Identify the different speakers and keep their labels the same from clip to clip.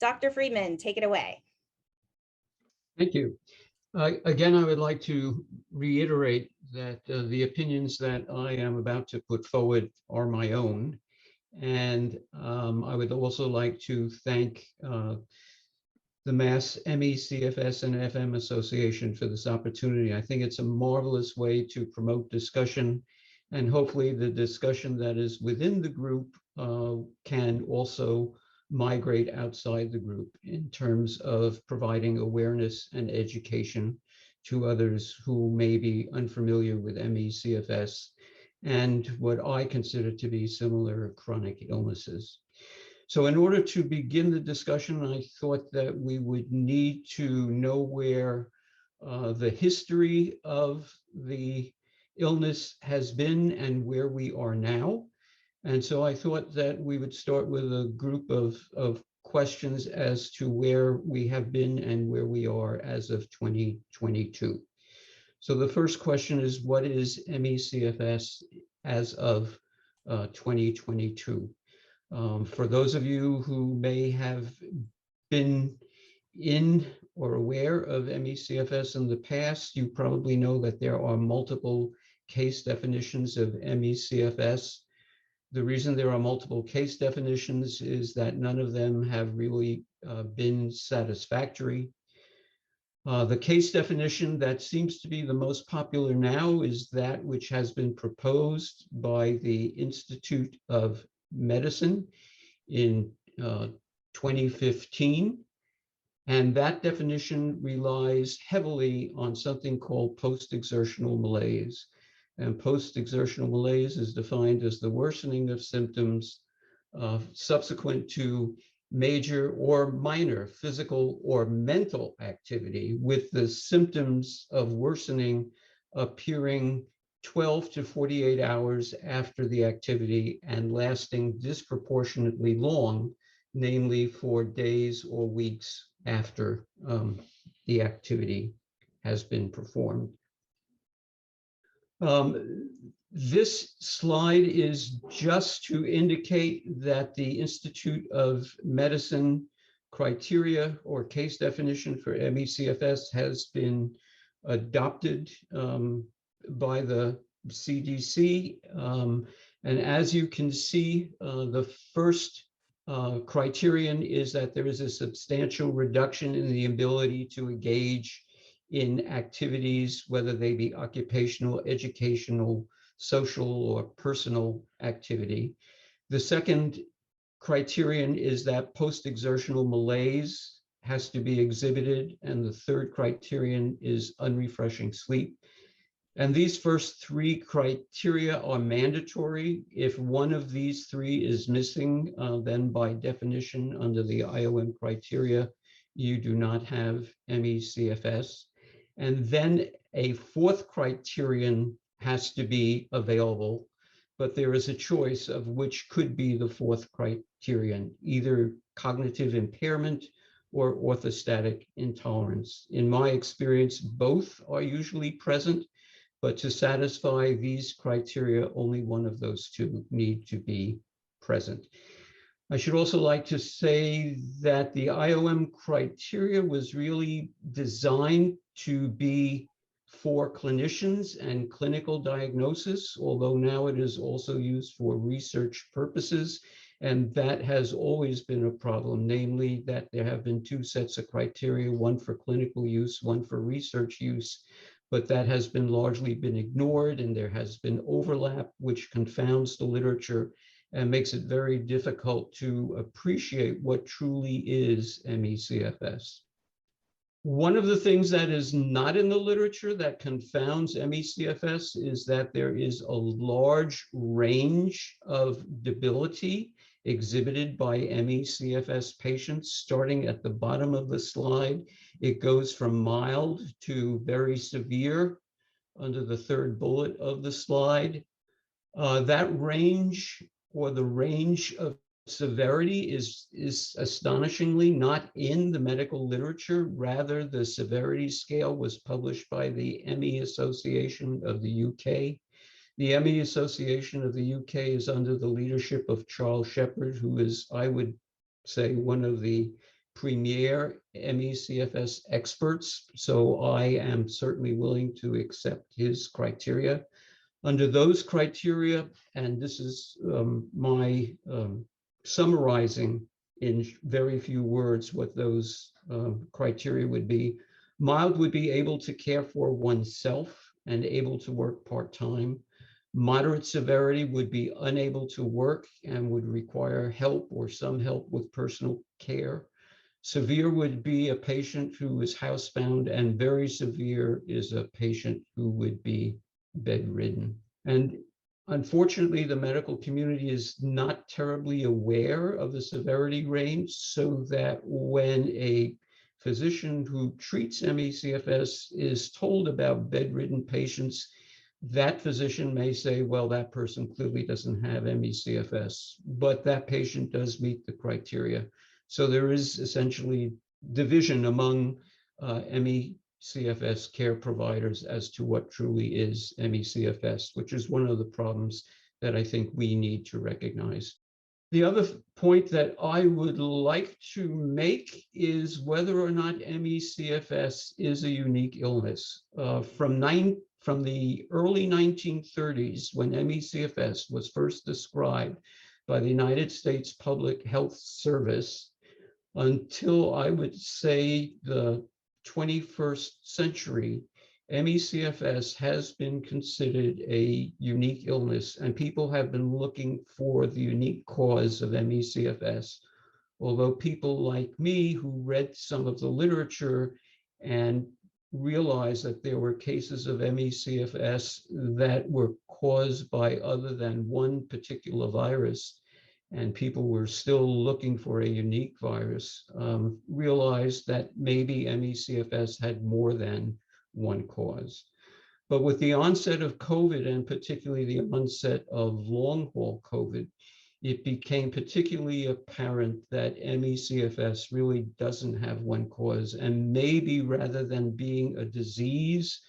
Speaker 1: Dr. Friedman, take it away.
Speaker 2: Thank you. Again, I would like to reiterate that the opinions that I am about to put forward are my own. And I would also like to thank the Mass ME, CFS, and FM Association for this opportunity. I think it's a marvelous way to promote discussion, and hopefully the discussion that is within the group can also migrate outside the group in terms of providing awareness and education to others who may be unfamiliar with ME, CFS, and what I consider to be similar chronic illnesses. So in order to begin the discussion, I thought that we would need to know where the history of the illness has been and where we are now. And so I thought that we would start with a group of questions as to where we have been and where we are as of 2022. So the first question is, what is ME/CFS as of 2022? For those of you who may have been in or aware of ME/CFS in the past, you probably know that there are multiple case definitions of ME/CFS. The reason there are multiple case definitions is that none of them have really been satisfactory. The case definition that seems to be the most popular now is that which has been proposed by the Institute of Medicine in 2015. And that definition relies heavily on something called post-exertional malaise. And post-exertional malaise is defined as the worsening of symptoms subsequent to major or minor physical or mental activity, with the symptoms of worsening appearing 12 to 48 hours after the activity and lasting disproportionately long, namely for days or weeks after the activity has been performed. This slide is just to indicate that the Institute of Medicine criteria or case definition for ME/CFS has been adopted by the CDC. And as you can see, the first criterion is that there is a substantial reduction in the ability to engage in activities, whether they be occupational, educational, social, or personal activity. The second criterion is that post-exertional malaise has to be exhibited, and the third criterion is unrefreshing sleep. And these first three criteria are mandatory. If one of these three is missing, then by definition, under the IOM criteria, you do not have ME/CFS. And then a fourth criterion has to be available, but there is a choice of which could be the fourth criterion, either cognitive impairment or orthostatic intolerance. In my experience, both are usually present, but to satisfy these criteria, only one of those two need to be present. I should also like to say that the IOM criteria was really designed to be for clinicians and clinical diagnosis, although now it is also used for research purposes. And that has always been a problem, namely that there have been two sets of criteria, one for clinical use, one for research use, but that has been largely been ignored, and there has been overlap, which confounds the literature and makes it very difficult to appreciate what truly is ME/CFS. One of the things that is not in the literature that confounds ME/CFS is that there is a large range of debility exhibited by ME/CFS patients. Starting at the bottom of the slide, it goes from mild to very severe under the third bullet of the slide. That range, or the range of severity, is astonishingly not in the medical literature. Rather, the severity scale was published by the ME Association of the UK. The ME Association of the UK is under the leadership of Charles Shepherd, who is, I would say, one of the premier ME/CFS experts, so I am certainly willing to accept his criteria. Under those criteria, and this is my summarizing in very few words what those criteria would be. Mild would be able to care for oneself and able to work part-time. Moderate severity would be unable to work and would require help or some help with personal care. Severe would be a patient who is housebound, and very severe is a patient who would be bedridden. And unfortunately, the medical community is not terribly aware of the severity range, so that when a physician who treats ME/CFS is told about bedridden patients, that physician may say, well, that person clearly doesn't have ME/CFS, but that patient does meet the criteria. So there is essentially division among ME/CFS care providers as to what truly is ME/CFS, which is one of the problems that I think we need to recognize. The other point that I would like to make is whether or not ME/CFS is a unique illness. From the early 1930s, when ME/CFS was first described by the United States Public Health Service, until I would say the 21st century, ME/CFS has been considered a unique illness, and people have been looking for the unique cause of ME/CFS. Although people like me who read some of the literature and realized that there were cases of ME/CFS that were caused by other than one particular virus, and people were still looking for a unique virus, realized that maybe ME/CFS had more than one cause. But with the onset of COVID, and particularly the onset of long-haul COVID, it became particularly apparent that ME/CFS really doesn't have one cause, and maybe rather than being a disease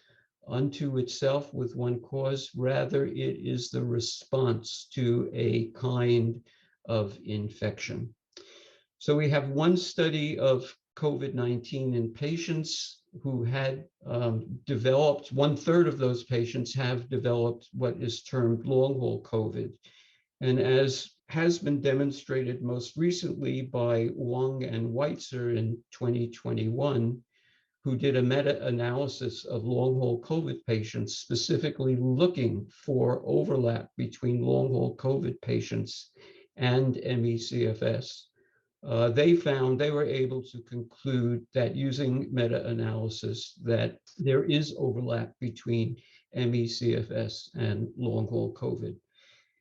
Speaker 2: unto itself with one cause, rather it is the response to a kind of infection. So we have one study of COVID-19 in patients who had developed, 1/3 of those patients have developed what is termed long-haul COVID. And as has been demonstrated most recently by Wong and Weitzer in 2021, who did a meta-analysis of long-haul COVID patients, specifically looking for overlap between long-haul COVID patients and ME/CFS. They were able to conclude that using meta-analysis that there is overlap between ME/CFS and long-haul COVID.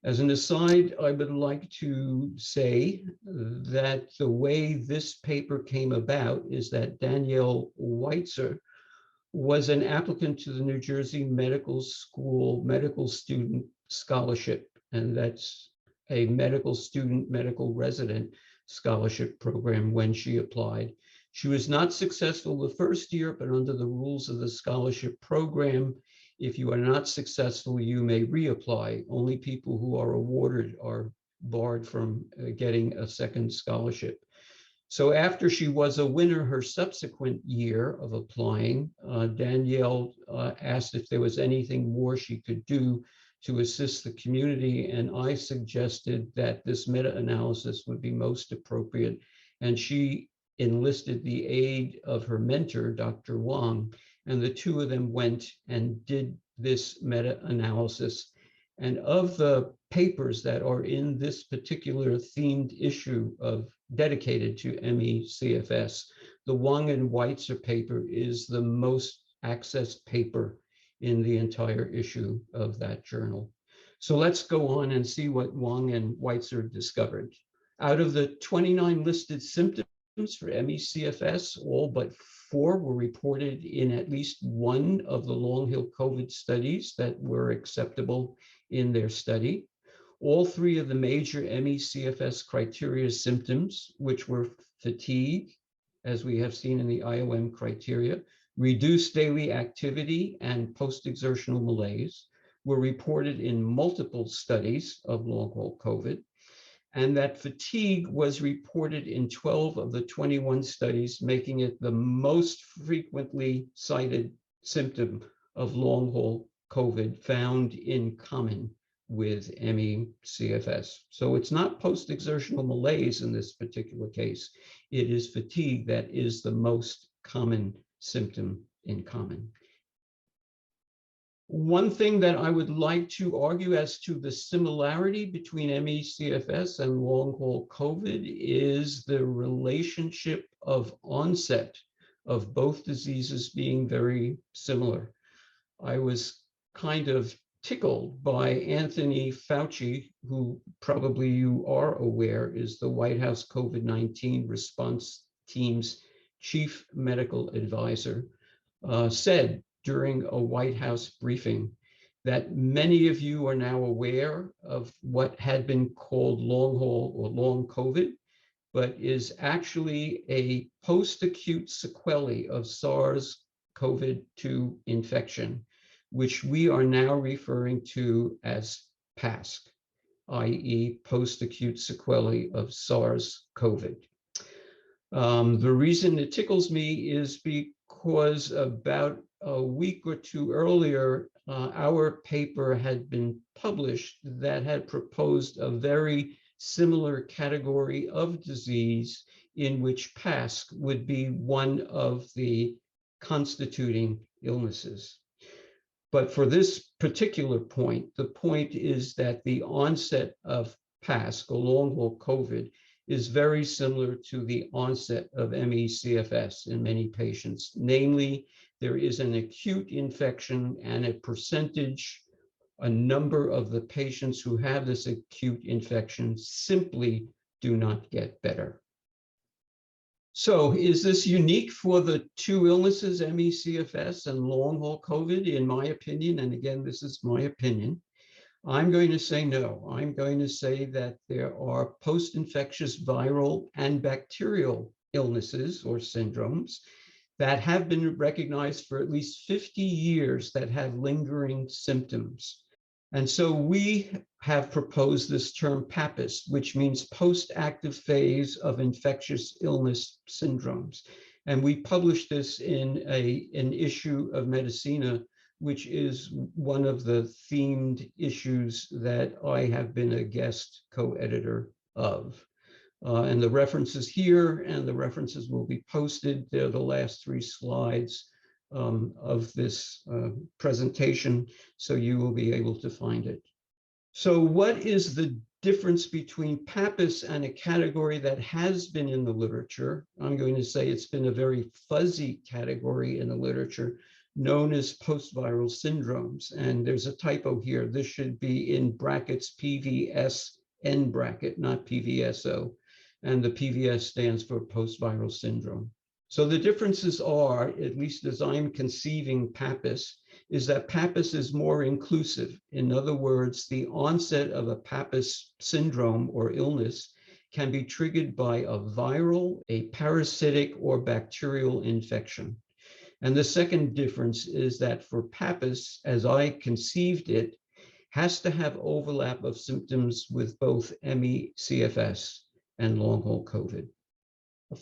Speaker 2: As an aside, I would like to say that the way this paper came about is that Danielle Weitzer was an applicant to the New Jersey Medical School Medical Student Scholarship, and that's a medical student, medical resident scholarship program when she applied. She was not successful the first year, but under the rules of the scholarship program, if you are not successful, you may reapply. Only people who are awarded are barred from getting a second scholarship. So after she was a winner her subsequent year of applying, Danielle asked if there was anything more she could do to assist the community, and I suggested that this meta-analysis would be most appropriate, and she enlisted the aid of her mentor, Dr. Wong, and the two of them went and did this meta-analysis. And of the papers that are in this particular themed issue dedicated to ME/CFS, the Wong and Weitzer paper is the most accessed paper in the entire issue of that journal. So let's go on and see what Wong and Weitzer discovered. Out of the 29 listed symptoms for ME/CFS, all but 4 were reported in at least one of the Longhaul COVID studies that were acceptable in their study. All 3 of the major ME/CFS criteria symptoms, which were fatigue, as we have seen in the IOM criteria, reduced daily activity, and post-exertional malaise, were reported in multiple studies of long-haul COVID. and that fatigue was reported in 12 of the 21 studies, making it the most frequently cited symptom of long haul COVID found in common with ME CFS. So it's not post-exertional malaise in this particular case. It is fatigue that is the most common symptom in common. One thing that I would like to argue as to the similarity between ME CFS and long haul COVID is the relationship of onset of both diseases being very similar. I was kind of tickled by Anthony Fauci, who probably you are aware is the White House COVID-19 response team's chief medical advisor, said during a White House briefing that many of you are now aware of what had been called long haul or long COVID, but is actually a post-acute sequelae of SARS-CoV-2 infection, which we are now referring to as PASC, i.e. post-acute sequelae of SARS-CoV. The reason it tickles me is because about a week or two earlier, our paper had been published that had proposed a very similar category of disease in which PASC would be one of the constituting illnesses. But for this particular point, the point is that the onset of PASC, or long haul COVID, is very similar to the onset of ME CFS in many patients. Namely, there is an acute infection and a number of the patients who have this acute infection simply do not get better. So is this unique for the two illnesses, ME CFS and long haul COVID? In my opinion, and again, this is my opinion, I'm going to say no. I'm going to say that there are post-infectious viral and bacterial illnesses or syndromes that have been recognized for at least 50 years that have lingering symptoms. And so we have proposed this term PAPIS, which means post-active phase of infectious illness syndromes. And we published this in an issue of Medicina, which is one of the themed issues that I have been a guest co-editor of. And the references here and the references will be posted. They're the last 3 slides of this presentation, so you will be able to find it. So what is the difference between PAPIS and a category that has been in the literature? I'm going to say it's been a very fuzzy category in the literature, known as post-viral syndromes. And there's a typo here. This should be in brackets PVSN bracket, not PVSO. And the PVS stands for post-viral syndrome. So the differences are, at least as I'm conceiving PAPIS, is that PAPIS is more inclusive. In other words, the onset of a PAPIS syndrome or illness can be triggered by a viral, a parasitic, or bacterial infection. And the second difference is that for PAPIS, as I conceived it, has to have overlap of symptoms with both ME CFS and long haul COVID.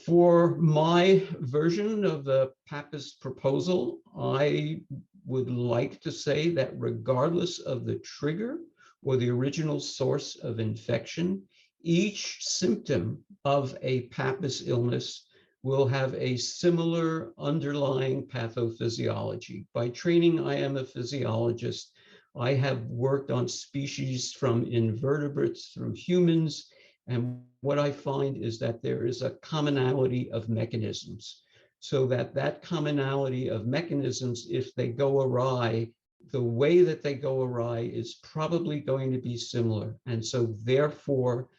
Speaker 2: For my version of the PAPIS proposal, I would like to say that regardless of the trigger or the original source of infection, each symptom of a PAPIS illness will have a similar underlying pathophysiology. By training, I am a physiologist. I have worked on species from invertebrates through humans. And what I find is that there is a commonality of mechanisms, so that commonality of mechanisms, if they go awry, the way that they go awry is probably going to be similar. And so therefore,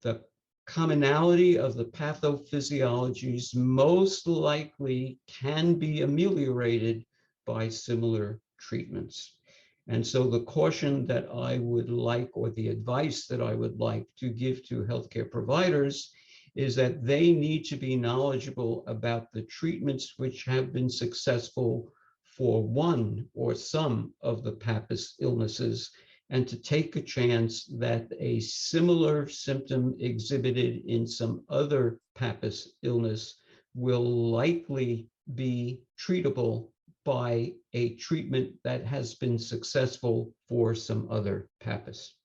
Speaker 2: the commonality of the pathophysiologies most likely can be ameliorated by similar treatments. And so the caution that I would like, or the advice that I would like to give to healthcare providers, is that they need to be knowledgeable about the treatments which have been successful for one or some of the PAPIS illnesses, and to take a chance that a similar symptom exhibited in some other PAPIS illness will likely be treatable by a treatment that has been successful for some other PAPIS.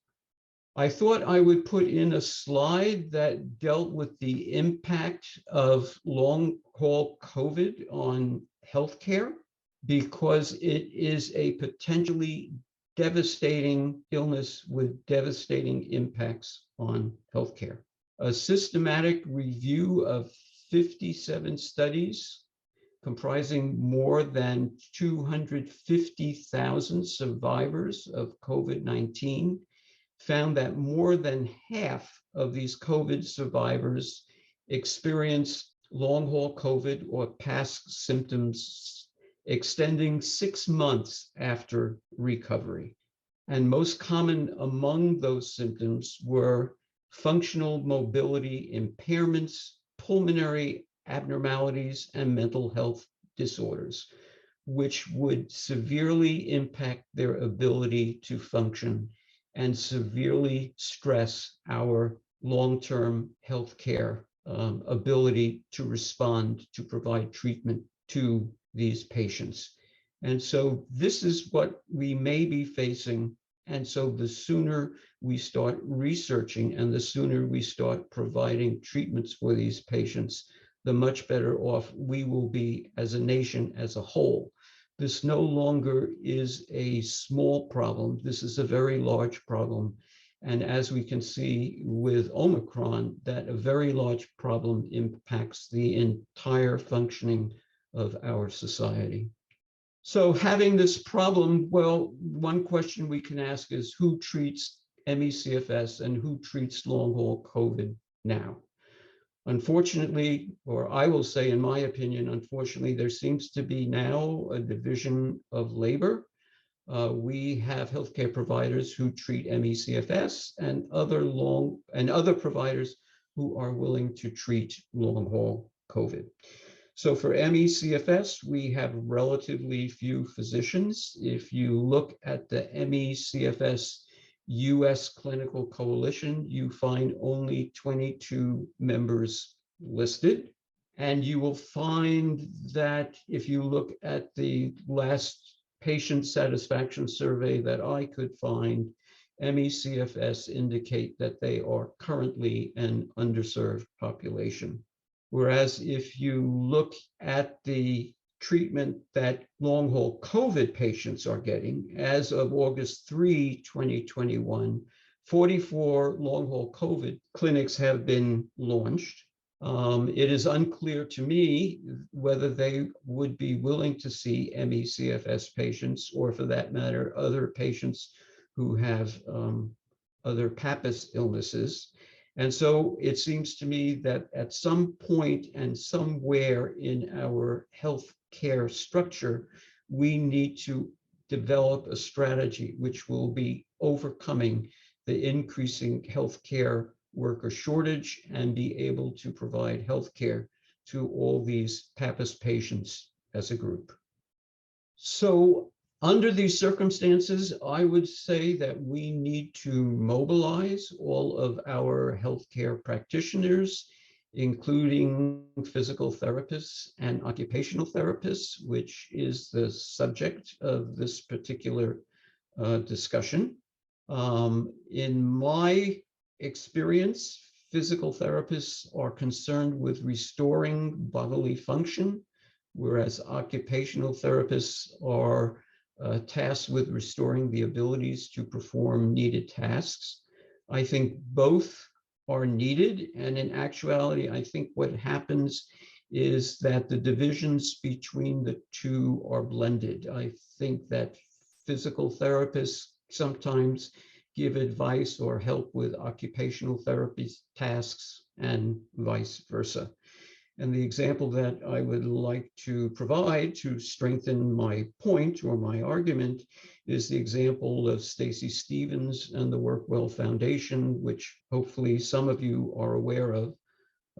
Speaker 2: I thought I would put in a slide that dealt with the impact of long-haul COVID on healthcare, because it is a potentially devastating illness with devastating impacts on healthcare. A systematic review of 57 studies comprising more than 250,000 survivors of COVID-19 found that more than half of these COVID survivors experienced long-haul COVID or past symptoms extending 6 months after recovery. And most common among those symptoms were functional mobility impairments, pulmonary abnormalities, and mental health disorders, which would severely impact their ability to function and severely stress our long-term healthcare ability to respond, to provide treatment to these patients. And so this is what we may be facing. And so the sooner we start researching and the sooner we start providing treatments for these patients, the much better off we will be as a nation as a whole. This no longer is a small problem. This is a very large problem. And as we can see with Omicron, that a very large problem impacts the entire functioning of our society. So having this problem, well, one question we can ask is who treats ME/CFS and who treats long-haul COVID now? Unfortunately, or I will say in my opinion, unfortunately, there seems to be now a division of labor. We have healthcare providers who treat ME/CFS and other providers who are willing to treat long-haul COVID. So for ME/CFS, we have relatively few physicians. If you look at the ME/CFS US Clinical Coalition, you find only 22 members listed. And you will find that if you look at the last patient satisfaction survey that I could find, ME/CFS indicate that they are currently an underserved population. Whereas if you look at the treatment that long-haul COVID patients are getting, as of August 3, 2021, 44 long-haul COVID clinics have been launched. It is unclear to me whether they would be willing to see ME/CFS patients, or for that matter, other patients who have other PAPIS illnesses. And so it seems to me that at some point and somewhere in our healthcare structure, we need to develop a strategy which will be overcoming the increasing healthcare worker shortage and be able to provide healthcare to all these PAPIS patients as a group. So under these circumstances, I would say that we need to mobilize all of our healthcare practitioners, including physical therapists and occupational therapists, which is the subject of this particular discussion. In my experience, physical therapists are concerned with restoring bodily function, whereas occupational therapists are tasked with restoring the abilities to perform needed tasks. I think both are needed, and in actuality, I think what happens is that the divisions between the two are blended. I think that physical therapists sometimes give advice or help with occupational therapy tasks and vice versa. And the example that I would like to provide to strengthen my point or my argument is the example of Staci Stevens and the Workwell Foundation, which hopefully some of you are aware of.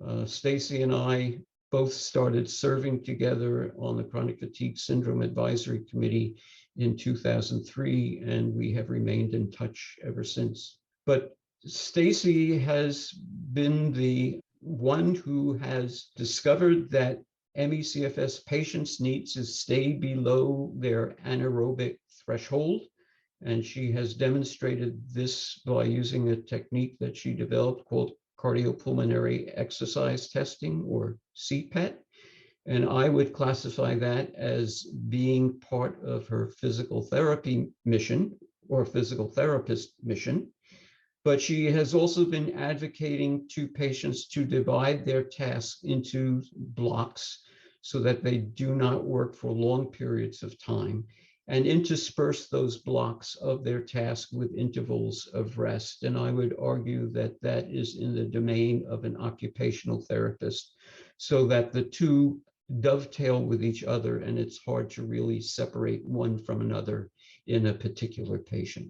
Speaker 2: Staci and I both started serving together on the Chronic Fatigue Syndrome Advisory Committee in 2003, and we have remained in touch ever since. But Staci has been the one who has discovered that ME/CFS patients need to stay below their anaerobic threshold. And she has demonstrated this by using a technique that she developed called Cardiopulmonary Exercise testing, or CPET. And I would classify that as being part of her physical therapy mission or physical therapist mission. But she has also been advocating to patients to divide their tasks into blocks so that they do not work for long periods of time, and intersperse those blocks of their task with intervals of rest. And I would argue that that is in the domain of an occupational therapist, so that the two dovetail with each other, and it's hard to really separate one from another in a particular patient.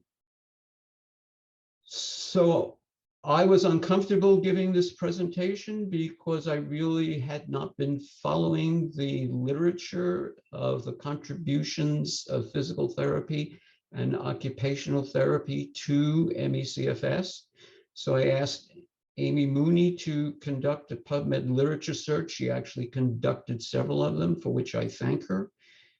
Speaker 2: So I was uncomfortable giving this presentation because I really had not been following the literature of the contributions of physical therapy and occupational therapy to ME/CFS. So I asked Amy Mooney to conduct a PubMed literature search. She actually conducted several of them, for which I thank her.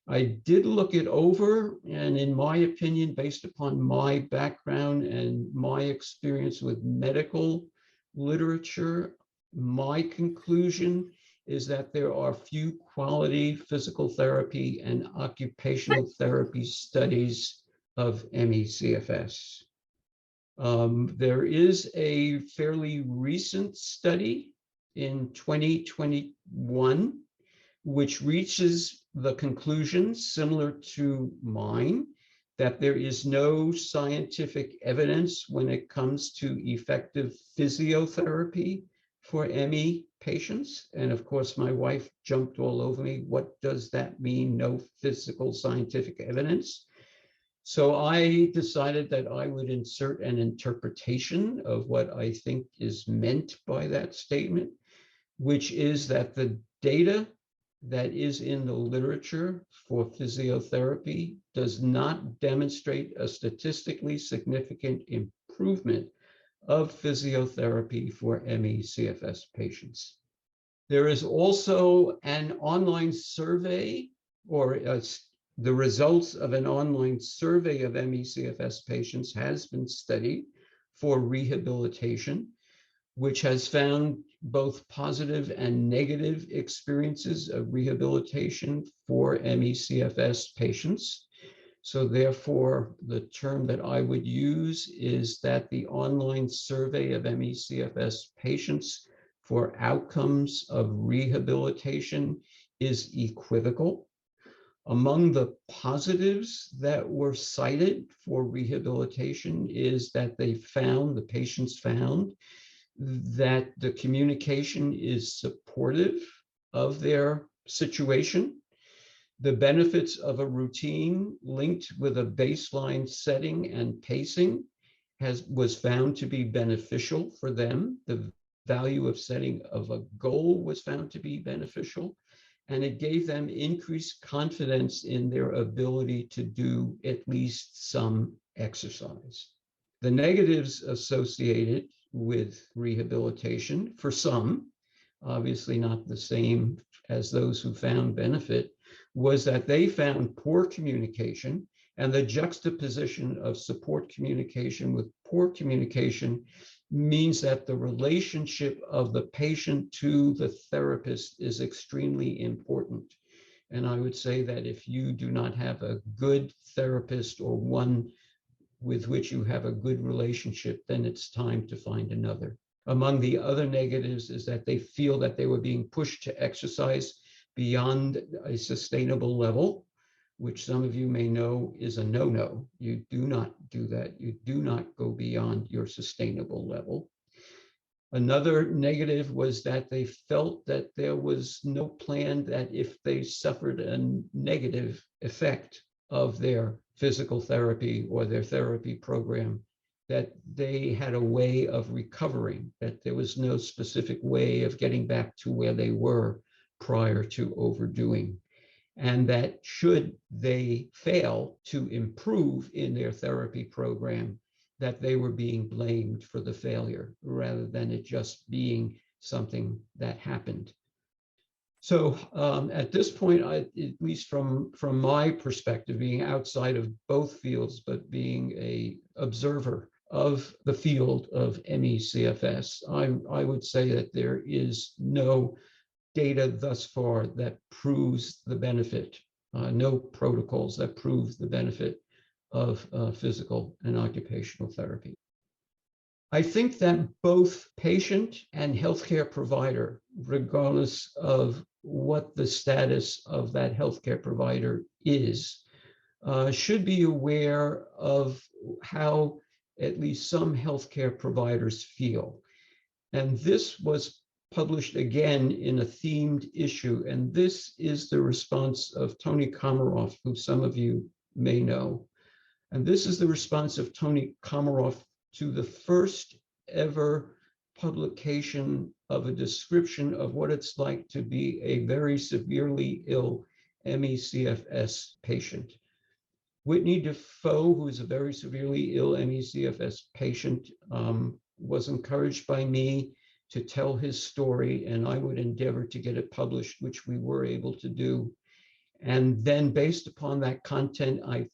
Speaker 2: I did look it over, and in my opinion, based upon my background and my experience with medical literature, my conclusion is that there are few quality physical therapy and occupational therapy studies of ME/CFS. There is a fairly recent study in 2021 which reaches the conclusion, similar to mine, that there is no scientific evidence when it comes to effective physiotherapy for ME patients. And of course, my wife jumped all over me. What does that mean, no physical scientific evidence? So I decided that I would insert an interpretation of what I think is meant by that statement, which is that the data that is in the literature for physiotherapy does not demonstrate a statistically significant improvement of physiotherapy for ME/CFS patients. There is also an online survey, or the results of an online survey of ME/CFS patients has been studied for rehabilitation, which has found both positive and negative experiences of rehabilitation for ME/CFS patients. So therefore, the term that I would use is that the online survey of ME/CFS patients for outcomes of rehabilitation is equivocal. Among the positives that were cited for rehabilitation is that the patients found that the communication is supportive of their situation. The benefits of a routine linked with a baseline setting and pacing was found to be beneficial for them. The value of setting of a goal was found to be beneficial, and it gave them increased confidence in their ability to do at least some exercise. The negatives associated with rehabilitation, for some, obviously not the same as those who found benefit, was that they found poor communication, and the juxtaposition of support communication with poor communication means that the relationship of the patient to the therapist is extremely important. And I would say that if you do not have a good therapist, or one with which you have a good relationship, then it's time to find another. Among the other negatives is that they feel that they were being pushed to exercise beyond a sustainable level, which some of you may know is a no-no. You do not do that. You do not go beyond your sustainable level. Another negative was that they felt that there was no plan that if they suffered a negative effect of their physical therapy or their therapy program, that they had a way of recovering, that there was no specific way of getting back to where they were prior to overdoing, and that should they fail to improve in their therapy program, that they were being blamed for the failure rather than it just being something that happened. So at this point, at least from my perspective, being outside of both fields, but being an observer of the field of ME/CFS, I would say that there is no data thus far that proves the benefit, no protocols that prove the benefit of physical and occupational therapy. I think that both patient and healthcare provider, regardless of what the status of that healthcare provider is, should be aware of how at least some healthcare providers feel. And this was published again in a themed issue, and this is the response of Tony Komaroff, who some of you may know. And this is the response of Tony Komaroff to the first ever publication of a description of what it's like to be a very severely ill ME/CFS patient. Whitney Defoe, who is a very severely ill ME/CFS patient, was encouraged by me to tell his story, and I would endeavor to get it published, which we were able to do. And then based upon that content, I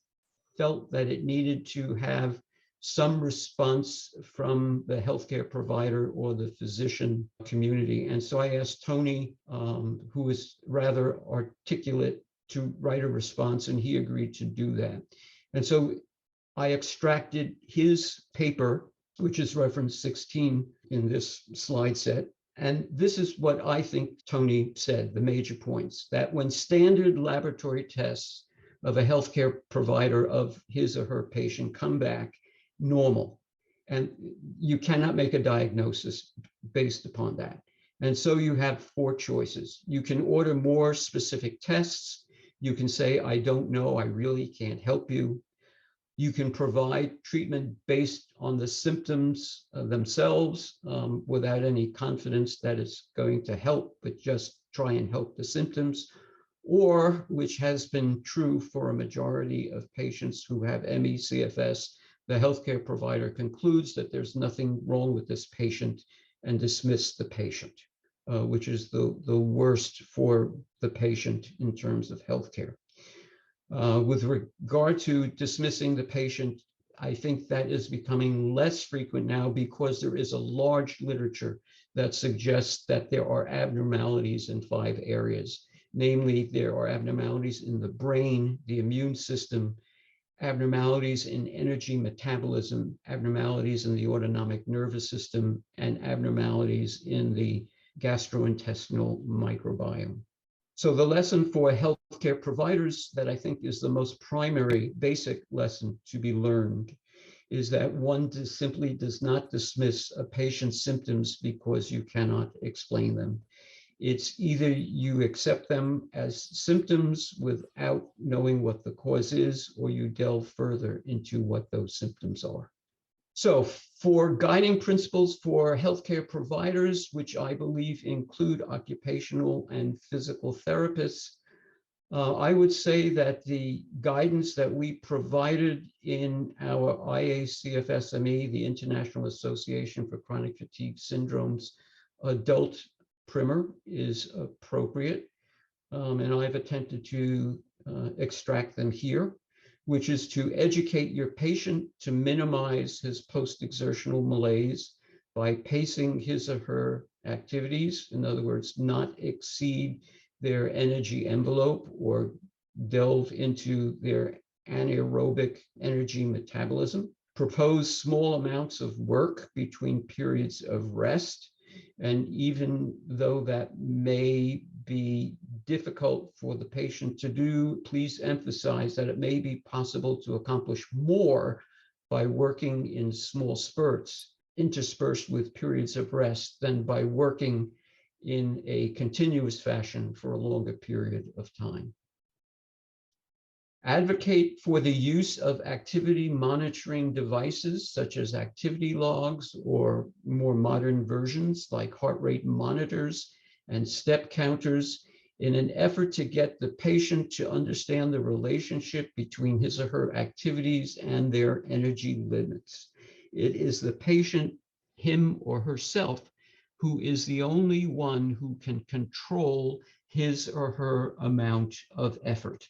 Speaker 2: felt that it needed to have some response from the healthcare provider or the physician community. And so I asked Tony, who is rather articulate, to write a response, and he agreed to do that. And so I extracted his paper, which is reference 16 in this slide set. And this is what I think Tony said, the major points: that when standard laboratory tests of a healthcare provider of his or her patient come back normal, and you cannot make a diagnosis based upon that. And so you have four choices. You can order more specific tests. You can say, I don't know, I really can't help you. You can provide treatment based on the symptoms themselves without any confidence that it's going to help, but just try and help the symptoms. Or, which has been true for a majority of patients who have ME/CFS, the healthcare provider concludes that there's nothing wrong with this patient and dismiss the patient, which is the worst for the patient in terms of healthcare. With regard to dismissing the patient, I think that is becoming less frequent now because there is a large literature that suggests that there are abnormalities in 5 areas. Namely, there are abnormalities in the brain, the immune system, abnormalities in energy metabolism, abnormalities in the autonomic nervous system, and abnormalities in the gastrointestinal microbiome. So the lesson for healthcare providers that I think is the most primary basic lesson to be learned is that one simply does not dismiss a patient's symptoms because you cannot explain them. It's either you accept them as symptoms without knowing what the cause is, or you delve further into what those symptoms are. So for guiding principles for healthcare providers, which I believe include occupational and physical therapists, I would say that the guidance that we provided in our IA-CFS ME, the International Association for Chronic Fatigue Syndromes, adult primer, is appropriate. And I've attempted to extract them here, which is to educate your patient to minimize his post-exertional malaise by pacing his or her activities. In other words, not exceed their energy envelope or delve into their anaerobic energy metabolism. Propose small amounts of work between periods of rest. And even though that may be difficult for the patient to do, please emphasize that it may be possible to accomplish more by working in small spurts, interspersed with periods of rest, than by working in a continuous fashion for a longer period of time. Advocate for the use of activity monitoring devices such as activity logs or more modern versions like heart rate monitors and step counters in an effort to get the patient to understand the relationship between his or her activities and their energy limits. It is the patient, him or herself, who is the only one who can control his or her amount of effort.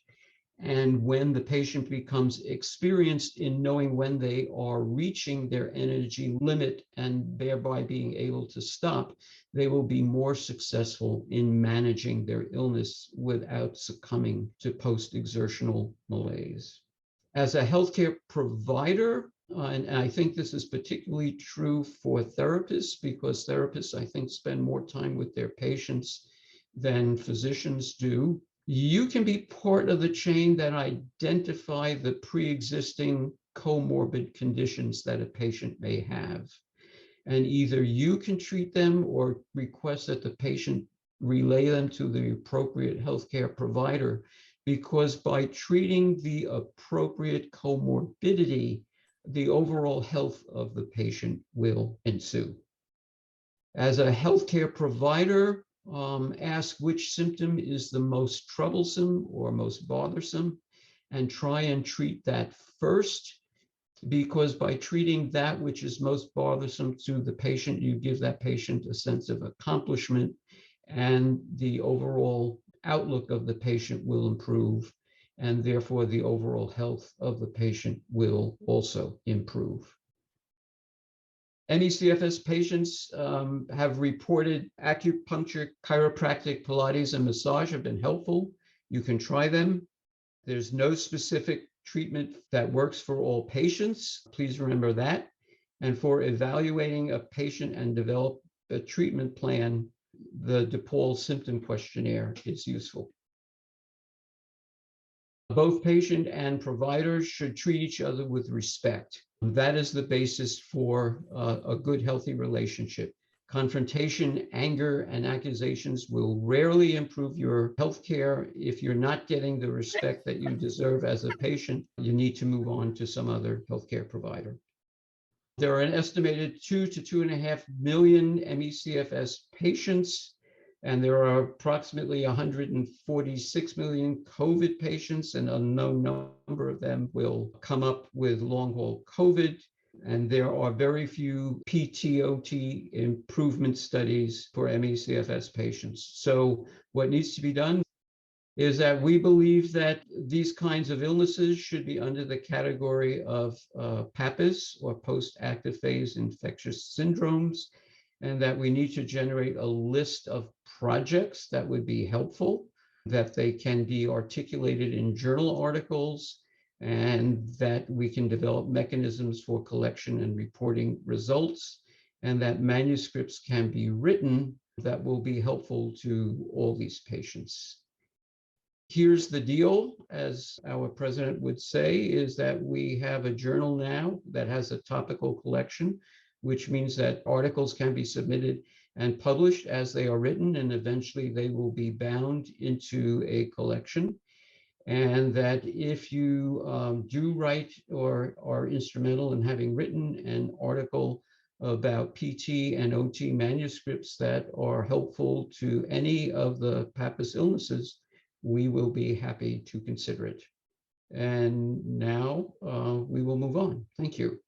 Speaker 2: And when the patient becomes experienced in knowing when they are reaching their energy limit and thereby being able to stop, they will be more successful in managing their illness without succumbing to post-exertional malaise. As a healthcare provider, and I think this is particularly true for therapists, because therapists, I think, spend more time with their patients than physicians do. You can be part of the chain that identify the pre-existing comorbid conditions that a patient may have. And either you can treat them or request that the patient relay them to the appropriate healthcare provider, because by treating the appropriate comorbidity, the overall health of the patient will ensue. As a healthcare provider, ask which symptom is the most troublesome or most bothersome, and try and treat that first, because by treating that which is most bothersome to the patient, you give that patient a sense of accomplishment, and the overall outlook of the patient will improve, and therefore the overall health of the patient will also improve. ME/CFS patients have reported acupuncture, chiropractic, Pilates, and massage have been helpful. You can try them. There's no specific treatment that works for all patients. Please remember that. And for evaluating a patient and develop a treatment plan, the DePaul symptom questionnaire is useful. Both patient and providers should treat each other with respect. That is the basis for a good, healthy relationship. Confrontation, anger, and accusations will rarely improve your healthcare. If you're not getting the respect that you deserve as a patient, you need to move on to some other healthcare provider. There are an estimated 2 to 2.5 million ME/CFS patients, and there are approximately 146 million COVID patients, and a known number of them will come up with long-haul COVID. And there are very few PTOT improvement studies for ME/CFS patients. So what needs to be done is that we believe that these kinds of illnesses should be under the category of PAPIS, or post-active phase infectious syndromes, and that we need to generate a list of projects that would be helpful, that they can be articulated in journal articles, and that we can develop mechanisms for collection and reporting results, and that manuscripts can be written that will be helpful to all these patients. Here's the deal, as our president would say, is that we have a journal now that has a topical collection, which means that articles can be submitted and published as they are written, and eventually they will be bound into a collection. And that if you do write or are instrumental in having written an article about PT and OT manuscripts that are helpful to any of the PAPIS illnesses, we will be happy to consider it. And now we will move on. Thank you.